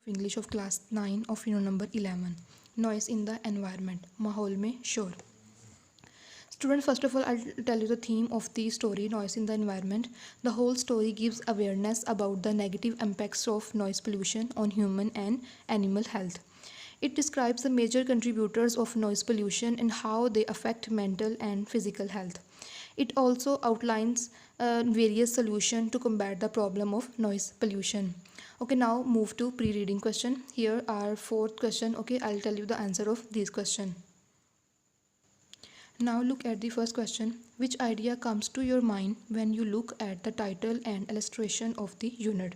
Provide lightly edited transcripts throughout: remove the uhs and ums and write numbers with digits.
English of class 9 of unit number 11. Noise in the environment. माहौल में शोर. Students, first of all, I'll tell you the theme of the story, Noise in the Environment. The whole story gives awareness about the negative impacts of noise pollution on human and animal health. It describes the major contributors of noise pollution and how they affect mental and physical health. It also outlines various solutions to combat the problem of noise pollution. Okay, now move to pre-reading question. Here are 4th question. Okay, I'll tell you the answer of these question. Now look at the first question. Which idea comes to your mind when you look at the title and illustration of the unit?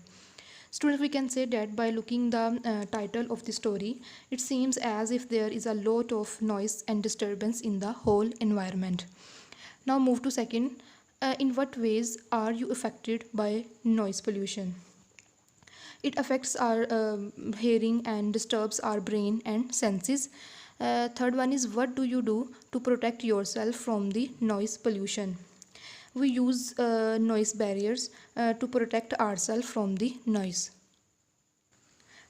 Students, we can say that by looking the title of the story, it seems as if there is a lot of noise and disturbance in the whole environment. Now move to second. In what ways are you affected by noise pollution? It affects our hearing and disturbs our brain and senses. Third one is, what do you do to protect yourself from the noise pollution? We use noise barriers to protect ourselves from the noise.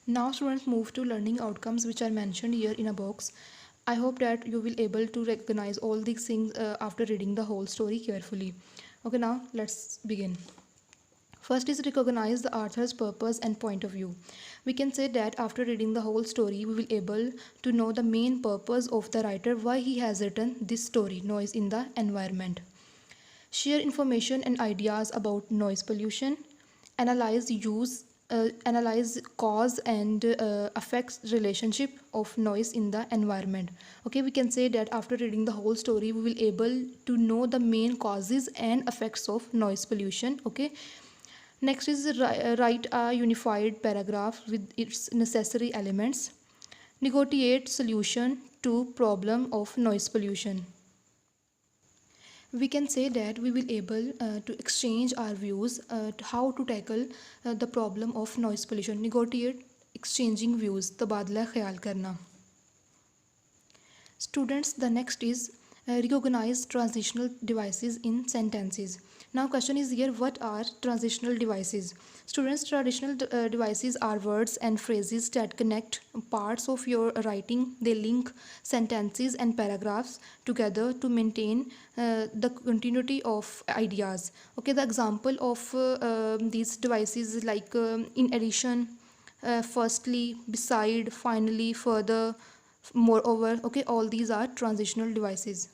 Now students, move to learning outcomes which are mentioned here in a box. I hope that you will able to recognize all these things after reading the whole story carefully. Okay, now let's begin. First is recognize the author's purpose and point of view. We can say that after reading the whole story, we will able to know the main purpose of the writer, why he has written this story, Noise in the Environment. Share information and ideas about noise pollution. Analyze cause and affects relationship of noise in the environment. Okay, we can say that after reading the whole story, we will able to know the main causes and effects of noise pollution. Okay. Next is write a unified paragraph with its necessary elements. Negotiate solution to problem of noise pollution. We can say that we will able to exchange our views to how to tackle the problem of noise pollution. Negotiate exchanging views, tabadla khayal karna. Students, the next is recognize transitional devices in sentences. Now question is here, what are transitional devices? Students, traditional devices are words and phrases that connect parts of your writing. They link sentences and paragraphs together to maintain the continuity of ideas. Okay, the example of these devices is like in addition, firstly, beside, finally, further, moreover. Okay, all these are transitional devices.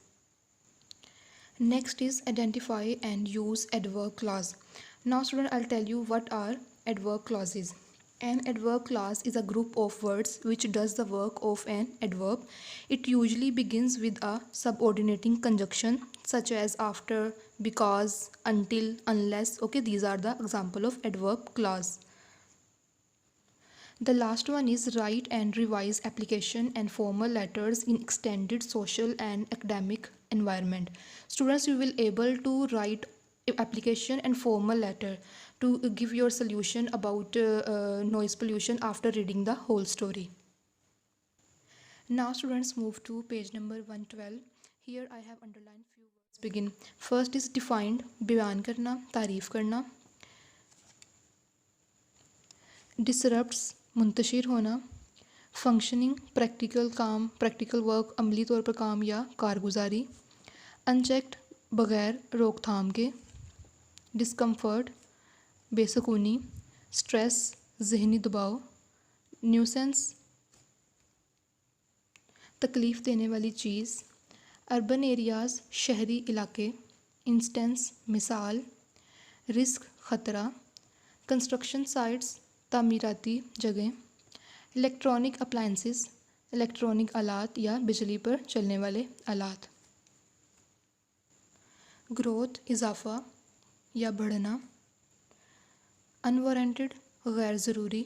Next is identify and use adverb clause. Now student, I'll tell you what are adverb clauses. An adverb clause is a group of words which does the work of an adverb. It usually begins with a subordinating conjunction such as after, because, until, unless. Okay, these are the example of adverb clause. The last one is write and revise application and formal letters in extended social and academic environment. Students, you will able to write application and formal letter to give your solution about noise pollution after reading the whole story. Now students, move to page number 112. Here I have underlined few words. Begin. First is defined, बयान करना, तारीफ करना. Disrupts, Muntashir होना. Functioning, practical काम, practical work, अमली तौर पर काम या कारगुजारी. अनचेक्ड, बग़ैर रोकथाम के. डिस्कम्फर्ट, बेसकूनी. स्ट्रेस, जहनी दबाव. न्यूसेंस, तकलीफ़ देने वाली चीज़. अर्बन एरियाज़, शहरी इलाके. इंस्टेंस, मिसाल. रिस्क, ख़तरा. कंस्ट्रक्शन साइट्स, तामीराती जगह. इलेक्ट्रॉनिक अप्लाइंसेस, इलेक्ट्रॉनिक आलात या बिजली पर चलने वाले आलात. ग्रोथ, इजाफा या बढ़ना. अनवारंटेड, गैर ज़रूरी.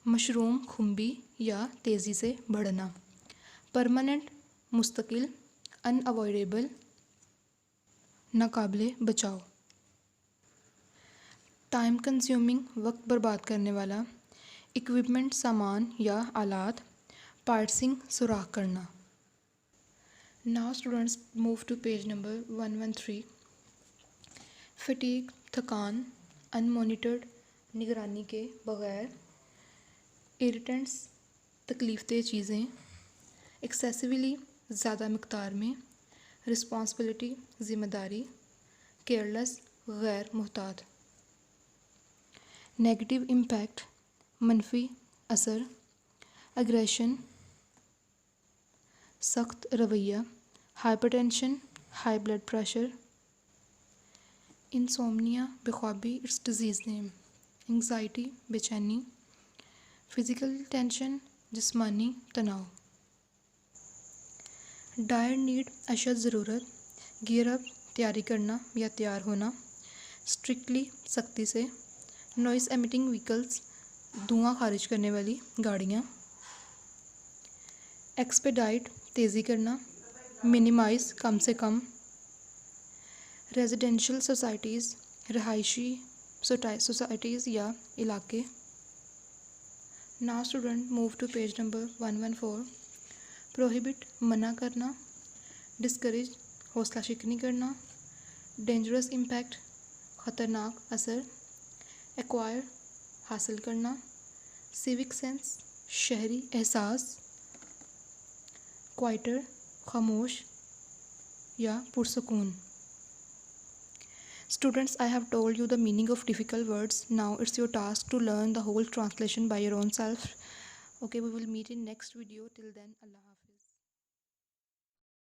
मशरूम, खुम्बी या तेज़ी से बढ़ना. परमानेंट, मुस्तकिल. अनअवॉइडेबल, नाकाबिले बचाव. टाइम कंज्यूमिंग, वक्त बर्बाद करने वाला. इक्विपमेंट, सामान या आलात. पार्ट्सिंग, सुराख करना. Now students, move to page number 113. Fatigue, थकान. अनमॉनिटर्ड, निगरानी के बगैर. irritants تکلیف دہ چیزیں، ایکسیسولی زیادہ مقدار میں، رسپانسبلٹی ذمہ داری، کیئرلیس غیر محتاط، نیگیٹو امپیکٹ منفی اثر، اگریشن سخت رویہ، hypertension high blood pressure, insomnia بے خوابی اٹس ڈیزیز نیم، انگزائٹی بے چینی، فزیکل ٹینشن جسمانی تناؤ، ڈائر نیڈ اشد ضرورت، گیئر اپ تیاری کرنا یا تیار ہونا، اسٹرکٹلی سختی سے، نوائز ایمیٹنگ وہیکلز دھواں خارج کرنے والی گاڑیاں، ایکسپیڈائٹ تیزی کرنا، منیمائز کم سے کم، ریزیڈینشل سوسائٹیز رہائشی سوسائٹیز یا علاقے۔ Now student move to page number 114. Prohibit منع کرنا، discourage حوصلہ شکنی کرنا، dangerous impact خطرناک اثر، acquire حاصل کرنا، civic sense شہری احساس، quieter خاموش یا پرسکون۔ Students, I have told you the meaning of difficult words. Now it's your task to learn the whole translation by your own self. Okay, we will meet in next video. Till then, Allah Hafiz.